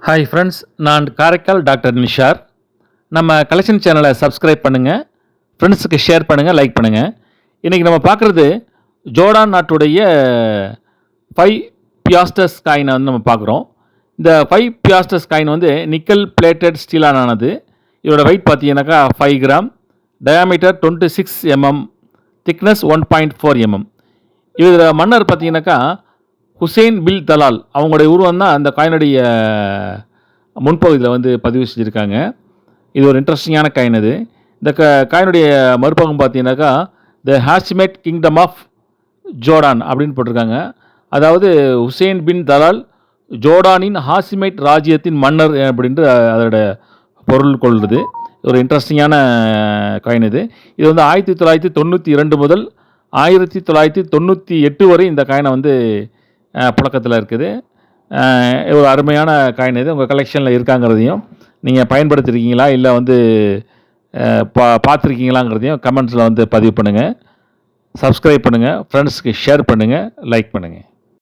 Hi friends, நான் Karaikal doctor Nishar. நம்ம collection சேனலை சப்ஸ்கிரைப் பண்ணுங்கள், ஃப்ரெண்ட்ஸுக்கு ஷேர் பண்ணுங்கள், லைக் பண்ணுங்கள். இன்றைக்கி நம்ம பார்க்குறது ஜோர்டான் நாட்டுடைய 5 பியாஸ்டர்ஸ் காயினை வந்து நம்ம பார்க்குறோம். இந்த 5 பியாஸ்டர்ஸ் காயின் வந்து நிக்கல் பிளேட்டட் ஸ்டீலானது. இதோட வெயிட் பார்த்தீங்கன்னாக்கா 5 gram, diameter 26 mm, thickness 1.4 mm. இதில் மன்னர் பார்த்தீங்கன்னாக்கா ஹுசைன் பில் தலால், அவங்களுடைய உருவம் தான் அந்த காயினுடைய முன்பகுதியில் வந்து பதிவு செஞ்சுருக்காங்க. இது ஒரு இன்ட்ரெஸ்டிங்கான காயின். இது இந்த காயினுடைய மறுபக்கம் பார்த்தீங்கன்னாக்கா த ஹாஷிமேட் கிங்டம் ஆஃப் ஜோர்டான் அப்படின்னு போட்டிருக்காங்க. அதாவது ஹுசைன் பின் தலால் ஜோர்டானின் ஹாஷிமேட் ராஜ்யத்தின் மன்னர் அப்படின்ட்டு அதோட பொருள் கொள்ளுது. ஒரு இன்ட்ரெஸ்டிங்கான காயின் இது. இது வந்து 1992 முதல் 1998 வரை இந்த காயினை வந்து புழக்கத்தில் இருக்குது. ஒரு அருமையான காயின் இது. உங்கள் கலெக்ஷனில் இருக்காங்கிறதையும், நீங்கள் பயன்படுத்திருக்கீங்களா இல்லை வந்து பார்த்துருக்கீங்களாங்கிறதையும் கமெண்ட்ஸில் வந்து பதிவு பண்ணுங்கள். சப்ஸ்கிரைப் பண்ணுங்கள், ஃப்ரெண்ட்ஸ்க்கு ஷேர் பண்ணுங்கள், லைக் பண்ணுங்கள்.